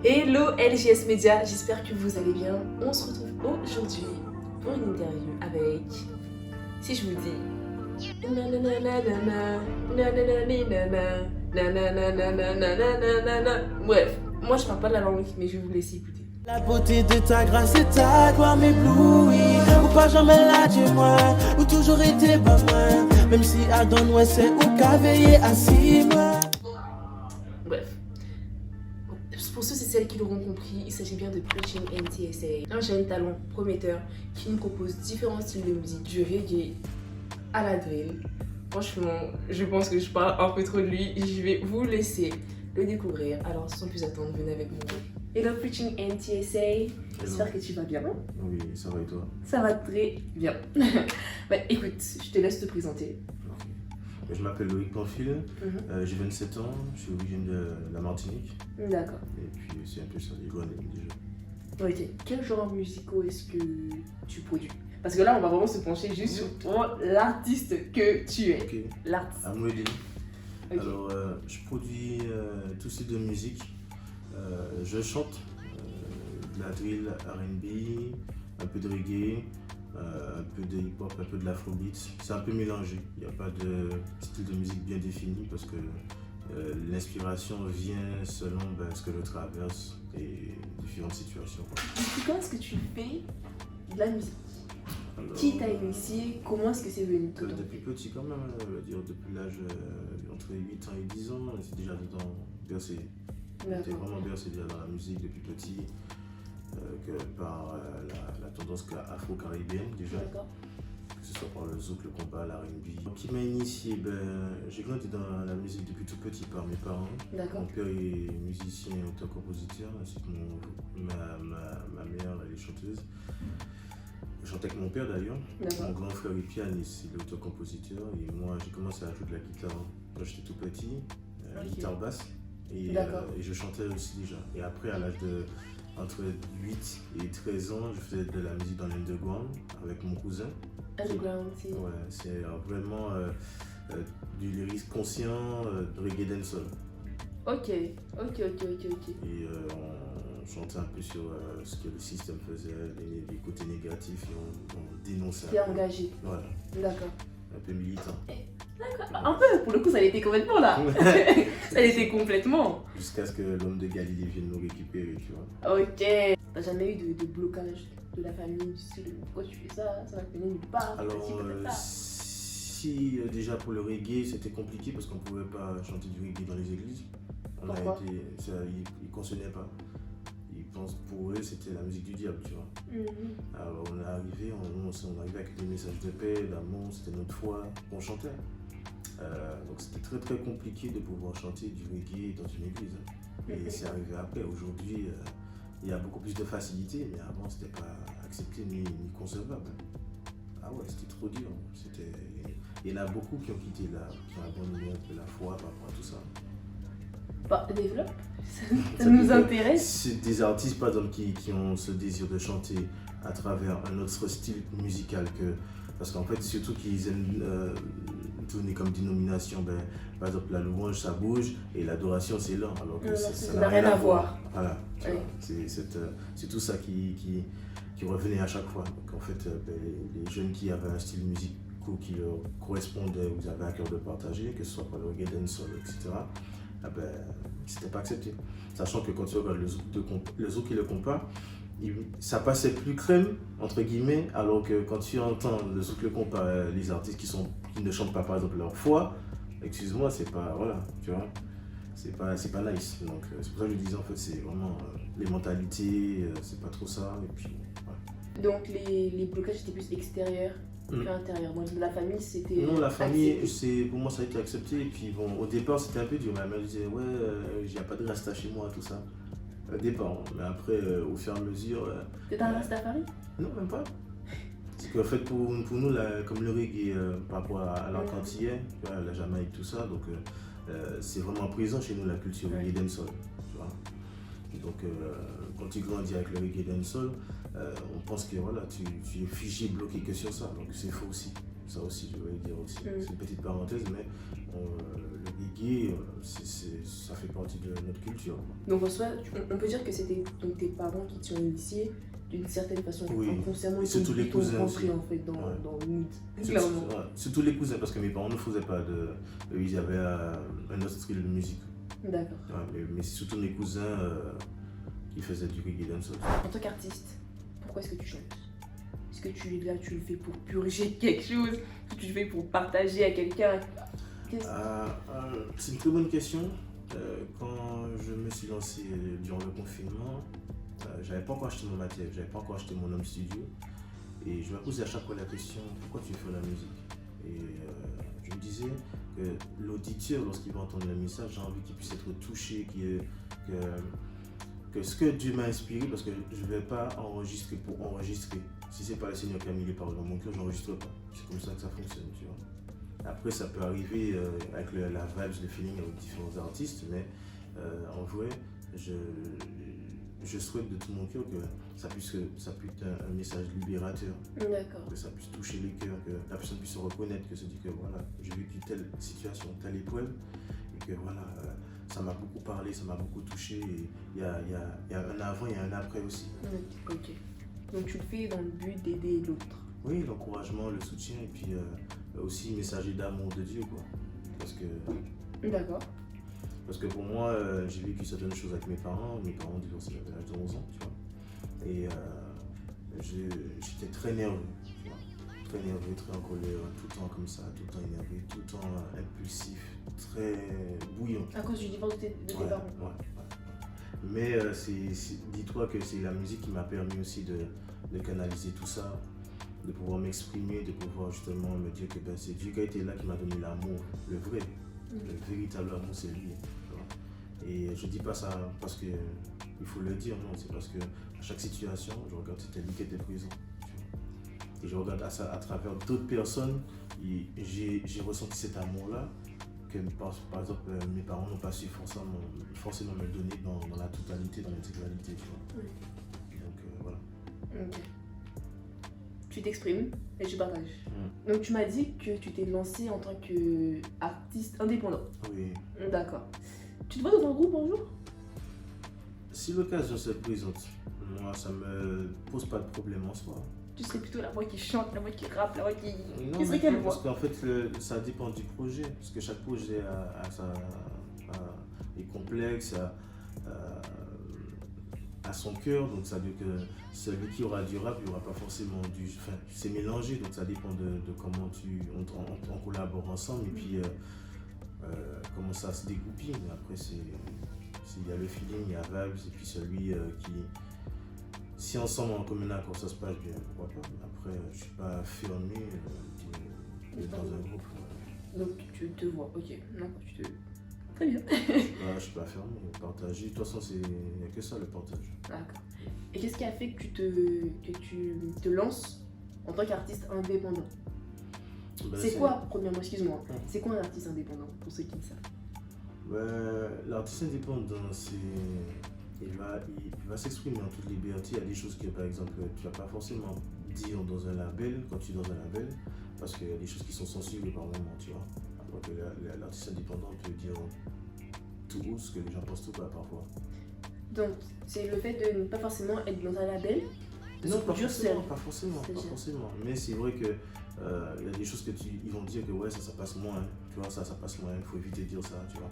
Hello LGS Media, j'espère que vous allez bien. On se retrouve aujourd'hui pour une interview avec, si je vous dis, bref, moi je parle pas de la langue, mais je vais vous laisser écouter. La beauté de ta grâce et ta gloire m'éblouit. Ou pas jamais là de moi, ou toujours été pas moi. Même si Adon ouais c'est ou qu'a veillé assis moi. Bref. Pour ceux et celles qui l'auront compris, il s'agit bien de Preaching NTSA, un jeune talent prometteur qui nous propose différents styles de musique, du reggae à la drill. Franchement, je pense que je parle un peu trop de lui, je vais vous laisser le découvrir. Alors sans plus attendre, venez avec moi. Hello Preaching NTSA, j'espère que tu vas bien. Oui, ça va et toi? Ça va très bien. Bah, écoute, je te laisse te présenter. Okay. Je m'appelle Loïc Pamphile, j'ai 27 ans, je suis originaire de la Martinique. D'accord. Et puis c'est un peu sur les douanes déjà. Ok, quel genre musicaux est-ce que tu produis? Parce que là, on va vraiment se pencher juste sur toi, l'artiste que tu es. Ok, L'artiste. I'm ready. Okay. Alors, je produis tous ces deux musiques. Je chante de la drill, R&B, un peu de reggae, un peu de hip-hop, un peu de l'afrobeat. C'est un peu mélangé. Il n'y a pas de style de musique bien défini parce que l'inspiration vient selon ce que je traverse et différentes situations. Comment est-ce que tu fais de la musique? Alors, Qui t'a initié? Comment est-ce que c'est venu? Depuis petit quand même, on va dire depuis l'âge entre 8 ans et 10 ans, c'est déjà dedans bercé. J'étais vraiment bercé déjà dans la musique depuis petit, que par la tendance afro-caribéenne déjà, que ce soit par le zouk, le compas, la R&B. Qui m'a initié, j'ai grandi dans la musique depuis tout petit par mes parents. Mon père est musicien et auteur-compositeur, ainsi que ma mère elle est chanteuse. Je chantais avec mon père d'ailleurs. Mon grand frère est pianiste, il est auteur-compositeur, et moi j'ai commencé à jouer de la guitare quand j'étais tout petit, guitare basse. Et je chantais aussi déjà. Et après, à l'âge de entre 8 et 13 ans, je faisais de la musique dans l'underground avec mon cousin. Underground, c'est... Ouais, c'est vraiment du lyrisme conscient, de reggae dancehall. Ok. Et on chantait un peu sur ce que le système faisait, les côtés négatifs, et on dénonçait. Qui est engagé. Voilà. D'accord. Un peu militant. D'accord. Un peu, pour le coup, ça l'était complètement là. Ça l'était complètement. Jusqu'à ce que l'homme de Galilée vienne nous récupérer, tu vois. Ok. T'as jamais eu de blocage de la famille, du style pourquoi tu fais ça, ça va te mener nulle part. Alors, si déjà pour le reggae c'était compliqué parce qu'on ne pouvait pas chanter du reggae dans les églises. Pourquoi? Ils ne cautionnaient pas. Ils pensent pour eux c'était la musique du diable, tu vois. Alors on est arrivé, on arrivait avec des messages de paix, d'amour, c'était notre foi qu'on chantait. Donc c'était très très compliqué de pouvoir chanter du reggae dans une église. Et c'est arrivé après. Aujourd'hui, il y a beaucoup plus de facilité, mais avant c'était pas accepté ni concevable. Ah ouais, c'était trop dur. Il y en a beaucoup qui ont quitté qui ont abandonné un peu la foi par rapport à tout ça. Bah, développe, ça nous intéresse. C'est des artistes par exemple qui ont ce désir de chanter à travers un autre style musical que. Parce qu'en fait, surtout qu'ils aiment donner comme dénomination, par exemple la louange ça bouge et l'adoration c'est lent, alors que ça n'a rien à voir. Voilà, c'est tout ça qui revenait à chaque fois. Donc en fait, les jeunes qui avaient un style musical qui leur correspondait, vous avez à cœur de partager, que ce soit par le reggae, dancehall, etc., c'était pas accepté. Sachant que quand tu regardes le zouk et le compas, ça passait plus crème, entre guillemets, alors que quand tu entends le zouk et le compas, les artistes qui ne chantent pas par exemple leur foi, excuse-moi, c'est pas, voilà, tu vois, c'est pas nice. Donc c'est pour ça que je disais en fait, c'est vraiment les mentalités, c'est pas trop ça, et puis voilà. Donc les blocages étaient plus extérieurs qu'intérieurs. Bon, la famille c'était... Non, la famille, pour moi ça a été accepté, et puis bon, au départ c'était un peu dur, ma mère disait ouais, il n'y a pas de rasta chez moi, tout ça. Au départ, mais après, au fur et à mesure... T'es un rastafari? Non, même pas. C'est qu'en fait, pour nous, comme le reggae, par rapport à l'antillais, la Jamaïque, tout ça, donc c'est vraiment présent chez nous, la culture reggae dancehall. Donc, quand tu grandis avec le reggae dancehall, on pense que voilà, tu es figé, bloqué que sur ça, donc c'est faux aussi. Ça aussi, je voulais dire aussi. C'est une petite parenthèse, mais le reggae, ça fait partie de notre culture. Donc en soi, on peut dire que c'était donc tes parents qui t'ont initié d'une certaine façon, Oui. inconsciemment, Et surtout les cousins rentré aussi. en fait dans le mood. Surtout, Clairement. surtout les cousins, parce que mes parents ne faisaient pas de. Ils avaient un autre style de musique. D'accord. Mais c'est surtout mes cousins qui faisaient du reggae dancehall. En tant qu'artiste, pourquoi est-ce que tu chantes? Est-ce que tu es là, tu le fais pour purger quelque chose? Est-ce que tu le fais pour partager à quelqu'un? C'est une très bonne question. Quand je me suis lancé durant le confinement, j'avais pas encore acheté mon matériel, j'avais pas encore acheté mon home studio. Et je me posais à chaque fois la question, pourquoi tu fais la musique? Et je me disais que l'auditeur, lorsqu'il va entendre le message, j'ai envie qu'il puisse être touché, que ce que Dieu m'a inspiré, parce que je ne vais pas enregistrer pour enregistrer. Si c'est pas le Seigneur qui a mis les paroles dans mon cœur, j'enregistre pas. C'est comme ça que ça fonctionne, tu vois. Après, ça peut arriver avec la vibe, le feeling avec différents artistes, mais en vrai, je souhaite de tout mon cœur que ça puisse être un message libérateur. D'accord. Que ça puisse toucher les cœurs, que la personne puisse se reconnaître, que se dire que voilà, j'ai vécu telle situation, telle épreuve, et que voilà, ça m'a beaucoup parlé, ça m'a beaucoup touché. Il y a un avant et un après aussi. Ok. Donc tu le fais dans le but d'aider l'autre. Oui, l'encouragement, le soutien, et puis aussi messager d'amour de Dieu, quoi. D'accord. Parce que pour moi, j'ai vécu certaines choses avec mes parents divorcés, j'avais l'âge de 11 ans, tu vois. Et j'étais très nerveux, tu vois. Très nerveux, très en colère, tout le temps comme ça, tout le temps énervé, tout le temps impulsif, très bouillant. À cause du divorce de tes parents. Ouais. Mais dis-toi que c'est la musique qui m'a permis aussi de canaliser tout ça, de pouvoir m'exprimer, de pouvoir justement me dire que c'est Dieu qui a été là, qui m'a donné l'amour, le vrai. Le véritable amour, c'est lui. Et je dis pas ça parce que il faut le dire, non, c'est parce que à chaque situation, je regarde c'était lui qui était présent. Et je regarde ça à travers d'autres personnes et j'ai ressenti cet amour-là que par exemple mes parents n'ont pas su forcément me donner dans la totalité, dans l'intégralité, tu vois. Donc voilà. Ok. Tu t'exprimes et tu partages. Donc tu m'as dit que tu t'es lancé en tant qu'artiste indépendant. Oui. D'accord. Tu te vois dans un groupe un jour? Si l'occasion se présente, moi ça me pose pas de problème en soi. Tu serais plutôt la voix qui chante, la voix qui rappe, la voix qui... Non, Qui serait quelle voix? parce qu'en fait ça dépend du projet, parce que chaque projet est complexe, à son cœur, donc ça veut dire que celui qui aura du rap, il n'y aura pas forcément du... Enfin, c'est mélangé, donc ça dépend de comment on collabore ensemble, et puis comment ça se dégoupille. Après, il y a le feeling, il y a vibes, et puis celui qui... Si ensemble, en commun accord, ça se passe bien, pourquoi pas. Après, je ne suis pas fermé dans un groupe. Donc tu te vois, ok. Non, tu te... Très bien. Je ne suis pas fermé, partager. De toute façon, il n'y a que ça, le partage. D'accord. Et qu'est-ce qui a fait que tu te lances en tant qu'artiste indépendant? C'est quoi, premièrement, excuse-moi, c'est quoi un artiste indépendant, pour ceux qui le savent? L'artiste indépendant, il va s'exprimer en toute liberté. Il y a des choses que, par exemple, tu ne vas pas forcément dire dans un label, quand tu es dans un label, parce qu'il y a des choses qui sont censurées par moment, tu vois. Alors que l'artiste indépendant peut dire tout ce que les gens pensent tout pas parfois. Donc, c'est le fait de ne pas forcément être dans un label? Non, pas forcément. Mais c'est vrai que il y a des choses que ils vont dire que ouais, ça passe moins, tu vois, ça passe moins, il faut éviter de dire ça, tu vois.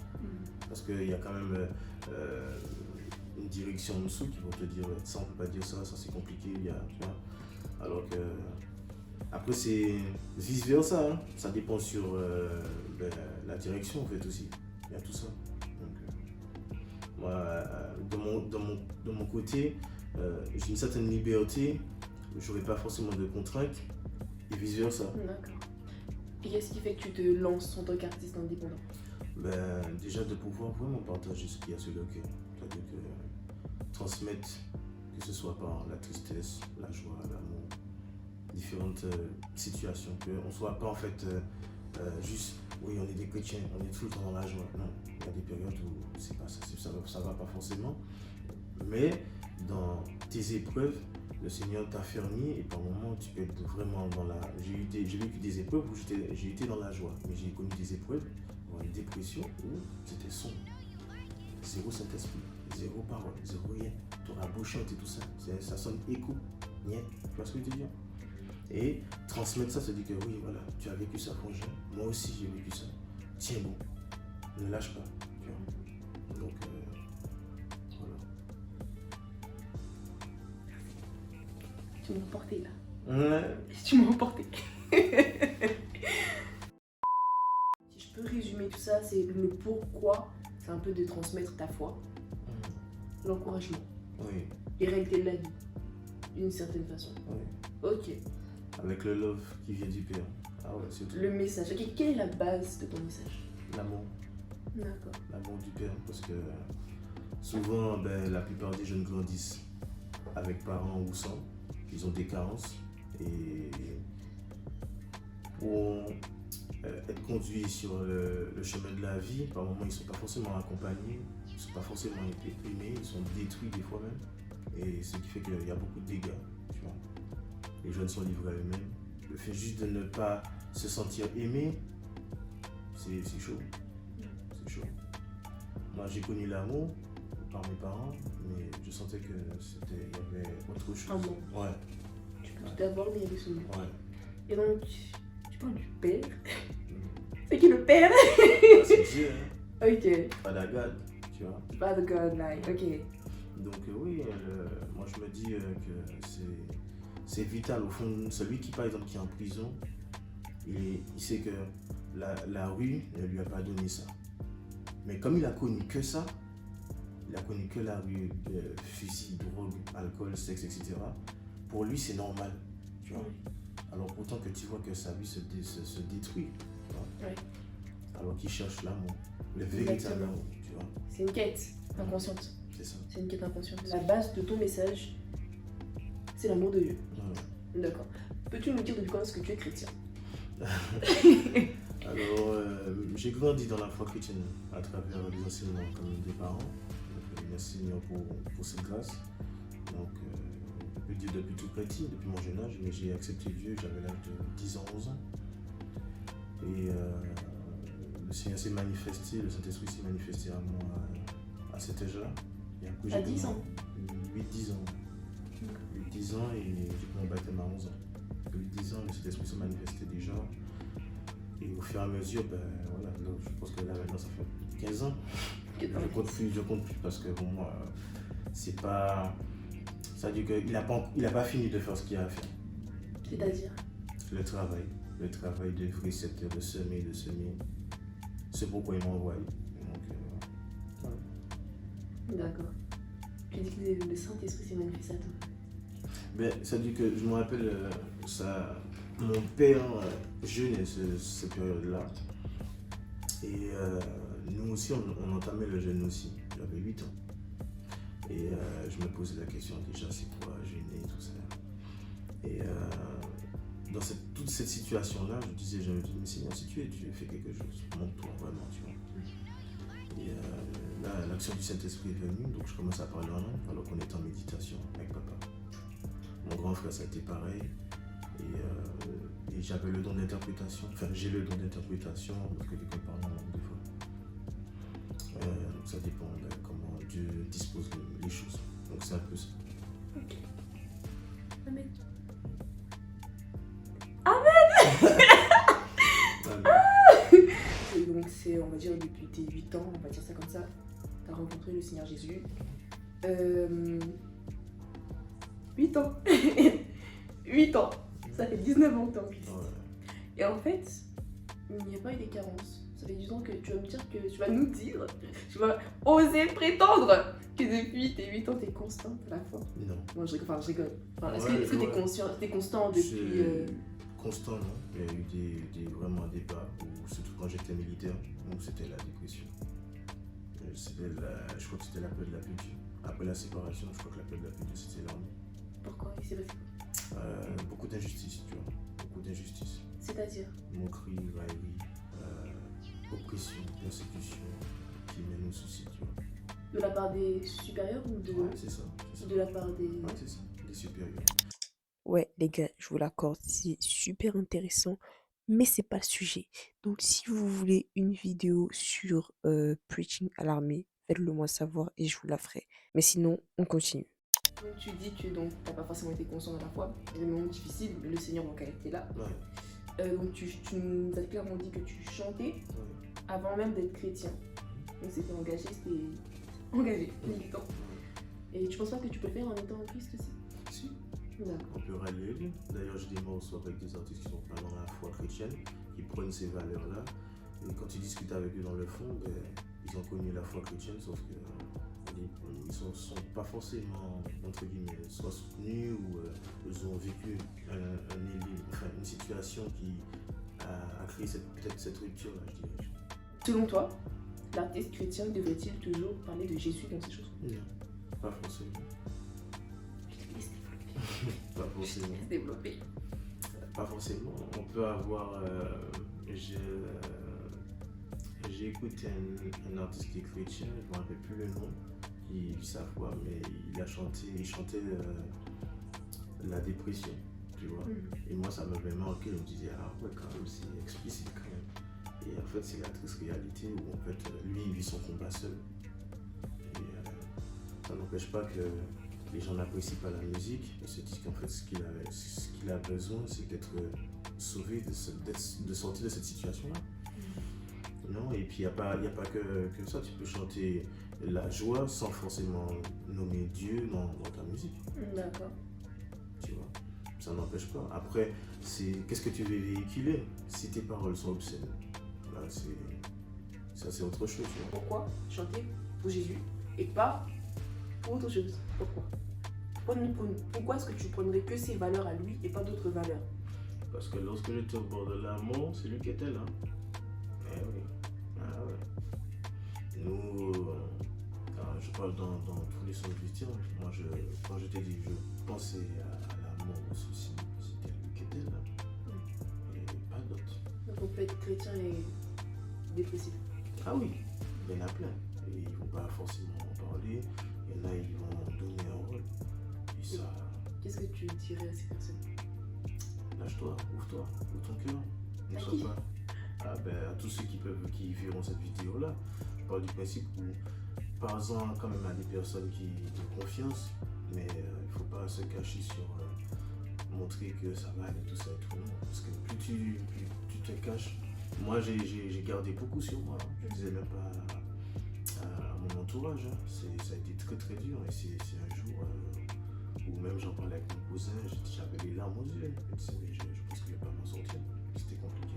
Parce qu'il y a quand même une direction en dessous qui vont te dire ça on peut pas dire ça c'est compliqué, tu vois. Alors que après c'est vice versa, hein. Ça dépend sur la direction en fait aussi, il y a tout ça. Donc, moi de mon côté, j'ai une certaine liberté, je n'aurai pas forcément de contraintes et vice versa. D'accord. Et qu'est-ce qui fait que tu te lances en tant qu'artiste indépendant? Déjà de pouvoir vraiment partager ce qu'il y a sur le cœur, c'est-à-dire que transmettre, que ce soit par la tristesse, la joie, l'amour, différentes situations, qu'on ne soit pas en fait juste, oui on est des chrétiens, on est tout le temps dans la joie. Non, il y a des périodes où c'est pas ça va pas forcément, mais dans tes épreuves, le Seigneur t'a fermé et par moments tu peux être vraiment dans la... J'ai vécu des épreuves où j'ai été dans la joie, mais j'ai connu des épreuves avoir une dépression où c'était sombre. Zéro Saint-Esprit, zéro parole, zéro rien. Tu auras beau chanter tout ça, ça sonne écho. Rien. Tu vois ce que je veux dire? Et transmettre ça, c'est dire que oui, voilà, tu as vécu ça, frangin. Moi aussi, j'ai vécu ça. Tiens bon, ne lâche pas. Tu vois? Donc, voilà. Tu m'as emporté là. Ouais. Tu m'as emporté. Si je peux résumer tout ça, c'est le pourquoi. C'est un peu de transmettre ta foi, l'encouragement, Oui, les règles de la vie, d'une certaine façon. oui. Ok. Avec le love qui vient du Père. Ah ouais, c'est tout. Le message. Ok, quelle est la base de ton message? L'amour. D'accord. L'amour du Père. Parce que souvent, ben, la plupart des jeunes grandissent avec parents ou sans. Ils ont des carences. Et pour être conduits sur le chemin de la vie, par moments, ils ne sont pas forcément accompagnés. Ils ne sont pas forcément aimés. Ils sont détruits des fois même. Et ce qui fait qu'il y a beaucoup de dégâts. Tu vois. Les jeunes sont livrés à eux-mêmes. Le fait juste de ne pas se sentir aimé, c'est chaud. C'est chaud. Moi, j'ai connu l'amour par mes parents, mais je sentais que il y avait autre chose. Un bon. Ouais. Tu peux tout avoir, mais il y a des souvenirs. Ouais. Et donc, tu parles du père. Mm. C'est qui le père? Ah, c'est Dieu, hein. Ok. Pas d'agade, tu vois. Pas de God, like, ok. Donc oui, moi je me dis que c'est vital. Au fond, celui qui par exemple qui est en prison, il sait que la rue ne lui a pas donné ça. Mais comme il a connu que ça, il a connu que la rue, fusil, drogue, alcool, sexe, etc. Pour lui c'est normal, tu vois. Alors pourtant que tu vois que sa vie se détruit, tu vois. Ouais. Alors qu'il cherche l'amour, le véritable amour, tu vois. C'est une quête inconsciente. C'est ça. C'est une quête inconsciente. La base de ton message, c'est l'amour de Dieu. Ouais. D'accord. Peux-tu nous dire depuis quand est-ce que tu es chrétien? Alors, j'ai grandi dans la foi chrétienne à travers les enseignements comme des parents. Donc, merci Seigneur pour cette grâce. Donc, je peux dire depuis tout petit, depuis mon jeune âge, mais j'ai accepté Dieu, j'avais l'âge de 10 ans, 11 ans. Et le Seigneur s'est manifesté, le Saint-Esprit s'est manifesté à moi à cet âge-là. Et après, À 10 ans? 8-10 ans. 8-10 ans et j'ai pris mon baptême à 11 ans. 8-10 ans, le Saint-Esprit s'est manifesté déjà. Et au fur et à mesure, ben voilà, là, je pense que là maintenant ça fait plus de 15 ans. Je compte plus parce que pour moi, c'est pas. Ça veut dire qu'il n'a pas fini de faire ce qu'il a à faire. C'est-à-dire? Le travail de vrai secteur, de semer. C'est pourquoi il m'a envoyé. Donc, voilà. D'accord. Tu dis que le Saint-Esprit s'est manifesté à toi. Ben, ça veut dire que je me rappelle mon père jeûnait cette période-là. Et nous aussi, on entamait le jeûne aussi. J'avais 8 ans. Et je me posais la question déjà, c'est quoi jeûner, tout ça. Et dans toute cette situation-là, je me disais, mais Seigneur, si tu fais quelque chose, montre-toi vraiment, tu vois. Et là, l'action du Saint-Esprit est venue, donc je commence à parler en langue, alors qu'on était en méditation avec papa. Mon grand frère, ça a été pareil. Et j'avais le don d'interprétation, enfin j'ai le don d'interprétation lorsque quelqu'un parle en langue des fois. Donc ça dépend de comment Dieu dispose les choses. Donc c'est un peu ça. Ok. Amen. Et donc c'est, on va dire, depuis tes 8 ans, on va dire ça comme ça, tu as rencontré le Seigneur Jésus. 8 ans. 8 ans. Ça fait 19 ans que tu es en Christ. Ouais. Et en fait, il n'y a pas eu des carences. Ça fait 10 ans que tu vas me dire que tu vas nous dire, tu vas oser prétendre que depuis tes 8 ans, tu es constante à la fois. Non. Moi, je rigole. Enfin, est-ce Ouais, que tu es ouais. constant depuis. Constant, non. Il y a eu vraiment des pas, surtout quand j'étais militaire, où c'était la dépression. Je crois que c'était la peur de la plus dure. Après la séparation, je crois que la peur de la plus dure, c'était l'armée. Pourquoi? Il s'est passé quoi? Beaucoup d'injustice, tu vois. Beaucoup d'injustice. C'est-à-dire? Moquerie, raillerie, oppression, persécution qui mène au souci, tu vois. De la part des supérieurs ou de. Ouais, c'est ça. De la part des. Ouais, c'est ça, des supérieurs. Ouais, les gars, je vous l'accorde, c'est super intéressant Mais c'est pas le sujet. Donc si vous voulez une vidéo sur preaching à l'armée, faites-le moi savoir et je vous la ferai. Mais sinon, on continue. Donc tu dis que donc t'as pas forcément été conscient à la fois, il y a des moments difficiles, mais le Seigneur donc a été là. Ouais. Donc tu nous as clairement dit que tu chantais Ouais. avant même d'être chrétien. Donc c'était engagé, militant. Et tu penses pas que tu peux le faire en étant en Christ aussi? Si. D'accord. On peut rallier. D'ailleurs, je des morceaux avec des artistes qui sont pas dans la foi chrétienne, qui prennent ces valeurs-là. Et quand tu discutes avec eux dans le fond, ben, ils ont connu la foi chrétienne, sauf que ils ne sont pas forcément, entre guillemets, soit soutenus ou ils ont vécu une situation qui a créé peut-être cette rupture-là, je dirais. Selon toi, l'artiste chrétien devrait-il toujours parler de Jésus dans ses chansons? Non, pas forcément. Pas forcément. Se développer. Pas forcément. On peut avoir. J'ai écouté un artiste qui est chrétien, je ne me rappelle plus le nom, qui sa foi, mais il chantait la dépression, tu vois. Et moi, ça m'avait marqué, je me disais, ah ouais, quand même, c'est explicite quand même. Et en fait, c'est la triste réalité où en fait, lui, il vit son combat seul. Et ça n'empêche pas que les gens n'apprécient pas la musique et se disent qu'en fait, ce qu'il a besoin, c'est d'être sauvé, de sortir de cette situation-là. Non, et puis il n'y a pas que ça, tu peux chanter la joie sans forcément nommer Dieu dans ta musique. D'accord. Tu vois, ça n'empêche pas. Après, qu'est-ce que tu veux véhiculer? Si tes paroles sont obscènes, là, ça c'est autre chose. Tu vois. Pourquoi chanter pour Jésus et pas pour autre chose? Pourquoi? Pourquoi est-ce que tu prendrais que ses valeurs à lui et pas d'autres valeurs? Parce que lorsque j'étais au bord de la mort, c'est lui qui était là. Eh oui. Ah ouais. Nous, je parle dans tous les sens du terme. Moi, quand je t'ai dit, je pensais à la mort, au suicide, c'était lui qui était là. Et pas d'autre. Donc on peut être chrétien et dépressif. Ah oui, il y en a plein. Et ils ne vont pas forcément en parler. Il y en a, ils vont donner un rôle. Et ça. Qu'est-ce que tu dirais à ces personnes? Lâche-toi, ouvre-toi, ouvre ton cœur. Ne sois pas. Ah ben, à tous ceux qui verront cette vidéo-là, je parle du principe où, parlons quand même à des personnes qui ont confiance, mais il ne faut pas se cacher sur montrer que ça va aller, tout ça et tout. Non. Parce que plus tu te caches, moi j'ai gardé beaucoup sur moi. Je ne disais même pas à mon entourage. Hein. Ça a été très très dur et c'est un jour où même j'en parlais avec mon cousin, j'avais les larmes aux yeux. Je pense que je ne vais pas m'en sortir. C'était compliqué.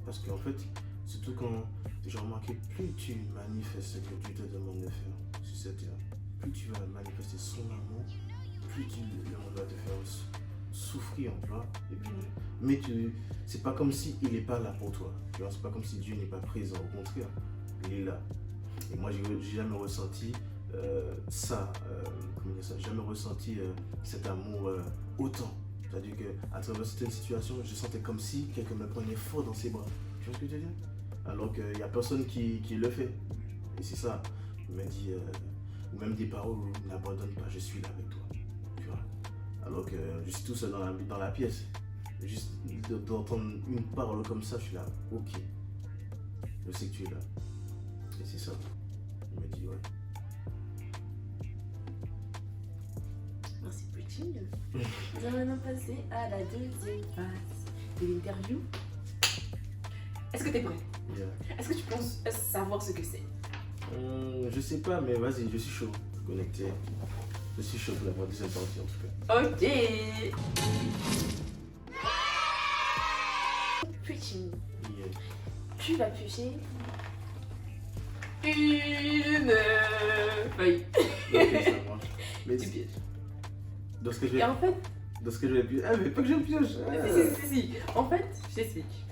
Parce qu'en fait, surtout quand j'ai remarqué, plus tu manifestes ce que Dieu te demande de faire sur cette terre, plus tu vas manifester son amour, plus le monde va te faire souffrir, tu vois. Et puis, mais c'est pas comme s'il n'est pas là pour toi. Tu vois, c'est pas comme si Dieu n'est pas présent. Au contraire, il est là. Et moi, j'ai jamais ressenti jamais ressenti cet amour autant. C'est-à-dire qu'à travers certaines situations, je sentais comme si quelqu'un me prenait fort dans ses bras. Tu vois ce que je veux dire? Alors qu'il n'y a personne qui le fait. Et c'est ça. Il m'a dit, ou même des paroles où n'abandonne pas, je suis là avec toi. Tu vois? Alors que je suis tout seul dans la pièce. Juste d'entendre une parole comme ça, je suis là, ok. Je sais que tu es là. Et c'est ça. Il m'a dit, ouais. Merci Preaching. Nous allons maintenant passer à la deuxième phase de l'interview. Est-ce que tu es prêt? Yeah. Est-ce que tu penses savoir ce que c'est? Je sais pas, mais vas-y, je suis chaud. Connecté. Je suis chaud pour la deuxième partie en tout cas. Ok. Preaching. Yeah. Tu vas piocher une feuille. Ok, ça marche. Mais Tu pièges. dans ce que je vais. Et en fait, Dans ce que je vais piocher. Ah, mais pas que je pioche. si. En fait, je t'explique.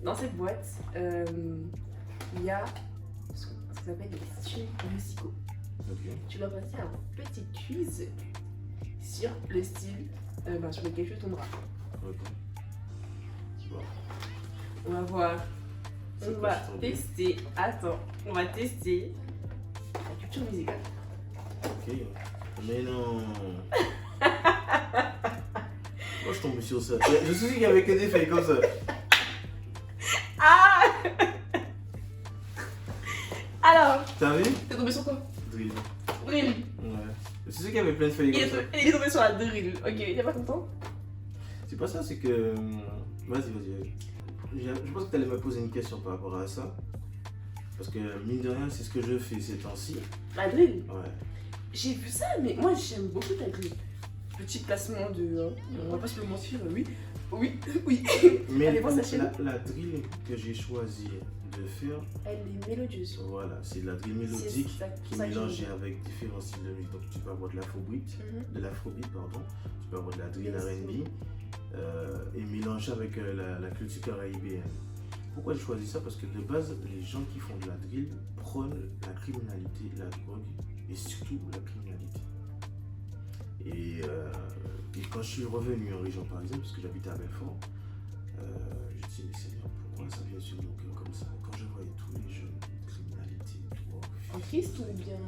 Dans cette boîte, il y a ce qu'on appelle des styles musicaux. Ok. Tu vas passer un petit quiz sur le style sur lequel tu tomberas. Ok. Bon. On va voir. C'est On quoi, va je suis tombé? tester. Attends, on va tester la culture musicale. Ok. Mais non. Moi je tombe sur ça. Je suis sûr qu'il y avait que des feuilles comme ça. T'as vu? T'es tombé sur quoi? Drill. Drill. Ouais. C'est sûr qu'il y avait plein de feuilles comme ça. Il est tombé sur la drill. Ok, t'es pas content? C'est pas ça, c'est que. Vas-y. Je pense que t'allais me poser une question par rapport à ça. Parce que mine de rien, c'est ce que je fais ces temps-ci. La drill? Ouais. J'ai vu ça, mais moi j'aime beaucoup ta drill. Petit placement de. On va pas se le mentir, oui. Oui. Mais Allez voir sa chaîne. la drill que j'ai choisi de faire, Elle est mélodieuse. voilà, c'est la drill mélodique C'est ça- qui est ça que mélangée j'aime. avec différents styles de musique. Donc tu peux avoir de l'afrobeat, tu peux avoir de la drill Yes. R&B et mélanger avec la culture caribéenne. Pourquoi j'ai choisi ça? Parce que de base, les gens qui font de la drill prônent la criminalité, la drogue et surtout la criminalité. Et quand je suis revenu en région parisienne, parce que j'habitais à Belfort, je me suis dit, mais Seigneur, pourquoi ça vient sur mon cœur comme ça? Quand je voyais tous les jeunes, criminalité, drogue. En triste ou bien.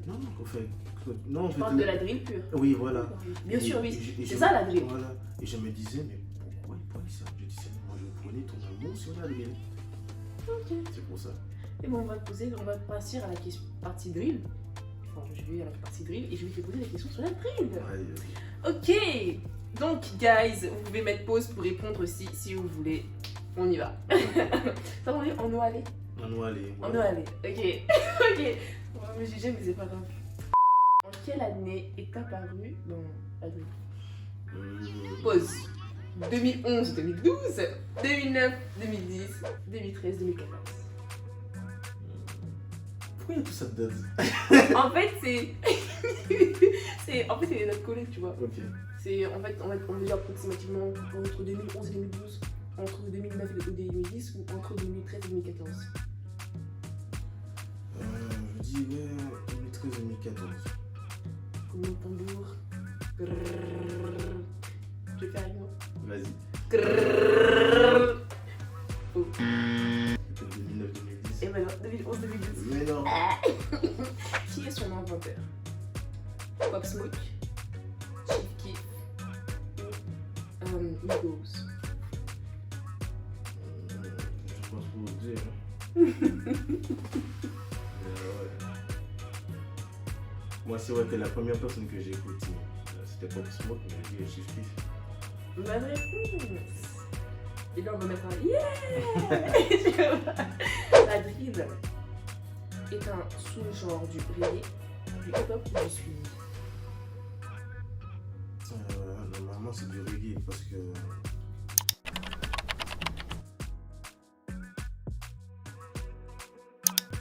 Non, en fait. Non, en Tu fait. parles de la drill pure. Oui, voilà. Bien sûr, oui. Et C'est ça la drill. Voilà. Et je me disais, mais pourquoi il prennent ça? Je disais, moi je prenais ton amour sur la drill. Ok. C'est pour ça. Et bon, on va passer à la partie drill. Enfin, je vais à la partie drill et je vais te poser des questions sur la drill. Ouais, Ok. Donc, guys, vous pouvez mettre pause pour répondre aussi si vous voulez. On y va. Ça va, on doit aller. on doit aller. On doit aller. Ok. Ok. On va me juger, mais c'est pas grave. En quelle année est apparue dans la drill? Pause. 2011, 2012, 2009, 2010, 2013, 2014. Pourquoi il y a tout ça de En fait, c'est notre collègue, tu vois. Ok. C'est en fait, on mesure approximativement entre 2011 et 2012, entre 2009 et 2010 ou entre 2013 et 2014. Je dis, ouais, 2013-2014. Comme le tambour. Grrrr. Je vais faire avec moi. Vas-y. Grrrr. Oh. C'était 2009-2010. Et maintenant, 2011-2012. Mais non. Qui est son inventeur? Pop Smoke, Chief Keef ou Migos? Je pense pour vous dire. Ouais. Moi, c'est vrai que la première personne que j'ai écoutée, c'était Pop Smoke, mais j'ai dit Chief Keef. Bonne réponse. Et là, on va mettre un yeah. La drill est un sous-genre du reggae, du hip-hop ou du swing? Normalement, c'est du reggae parce que.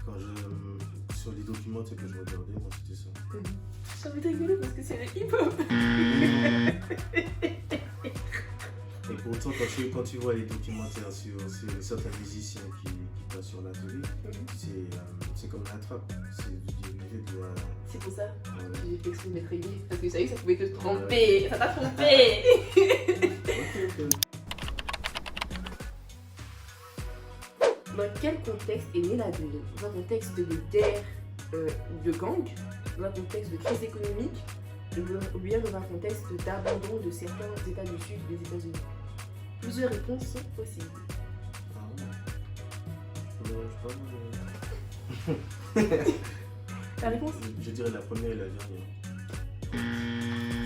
Quand sur les documentaires que je regardais, moi c'était ça. J'ai envie de rigoler parce que c'est le hip-hop. Et pourtant, quand tu vois les documentaires sur certains musiciens qui passent sur la télé, c'est comme la trappe. C'est du dérivé de la. C'est pour ça Voilà. que j'ai fait exprès de mettre reggae. Parce que je savais que ça pouvait te tromper. Ça t'a trompé. Ok. Dans quel contexte est née la drill? Dans un contexte de guerre, de gang, dans un contexte de crise économique, ou bien dans un contexte d'abandon de certains États du Sud des États-Unis? Plusieurs réponses sont possibles. La réponse? Je dirais la première et la dernière.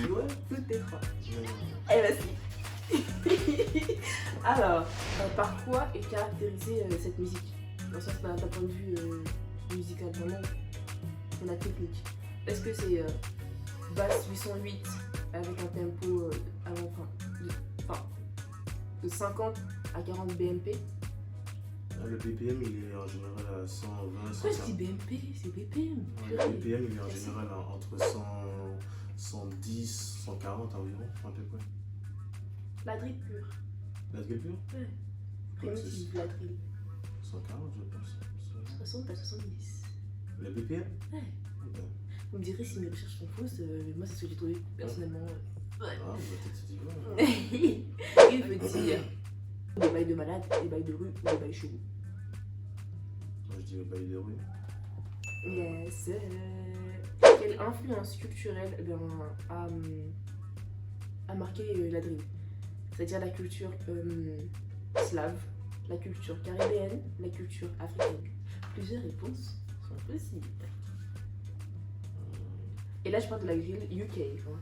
Tu vois, toutes les trois. Eh ben si. Alors, par quoi est caractérisée cette musique? Dans le sens d'un point de vue musical, vraiment, de la technique. Est-ce que c'est basse 808 avec un tempo de 50 à 40 BPM? Le BPM il est en général à 120, Pourquoi je dis 150. BPM? C'est BPM. Le BPM il est en général entre 110, 140 environ, à peu près. La drill pure. La drill pure? Ouais. Primitive, la drill. 140 je pense. 60 à 70. Le BPM? Ouais. Ouais. Vous me direz si mes recherches sont fausses, moi c'est ce que j'ai trouvé personnellement. Ouais. Ah, peut-être tu dis ouais. Il veut dire des bails de malade, des bails de rue ou des bails chelous. Moi je dis le bail de rue. Yes. Quelle influence culturelle a marqué la drill? C'est-à-dire la culture slave, la culture caribéenne, la culture africaine. Plusieurs réponses sont Impossible. Et là, je parle de la grille UK. Hein.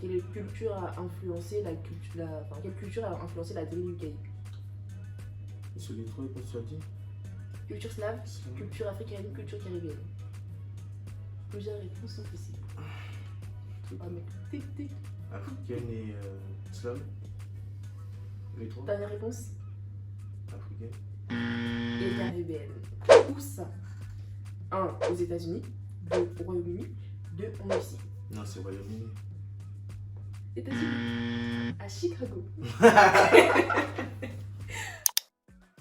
Quelle culture a influencé la culture, enfin, quelle culture a influencé la drill UK? Et sur les trois, qu'est-ce que tu as dit? Culture slave, Slave. culture africaine, culture caribéenne. Plusieurs réponses sont possibles. Truc. Ah mec, tic tic. Africaine et slave. Les trois? Dernière réponse. Africaine. Et caribéenne. Où ça? 1 aux États-Unis, 2 au Royaume-Uni, 2 en Russie. Non, c'est Royaume-Uni. États-Unis. À Chicago.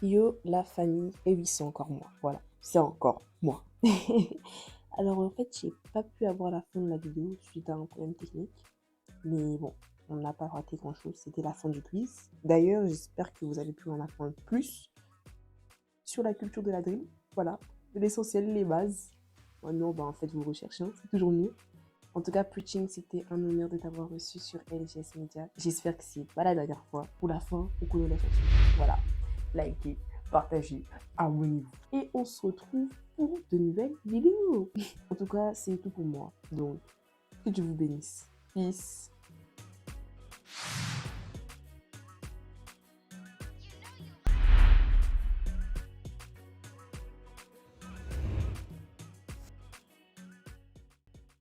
Yo, la famille. Et oui, c'est encore moi. Voilà, c'est encore moi. Alors, en fait, j'ai pas pu avoir la fin de la vidéo suite à un problème technique. Mais bon, on n'a pas raté grand-chose. C'était la fin du quiz. D'ailleurs, j'espère que vous avez pu en apprendre plus sur la culture de la drill. Voilà, l'essentiel, les bases. Maintenant, en fait, vous recherchez, hein, c'est toujours mieux. En tout cas, Preaching, c'était un honneur de t'avoir reçu sur LGS Media. J'espère que c'est pas la dernière fois. Pour la fin, on connaît la chanson. Voilà, likez, partagez, abonnez-vous. Et on se retrouve pour de nouvelles vidéos. En tout cas, c'est tout pour moi. Donc, que Dieu vous bénisse. Peace.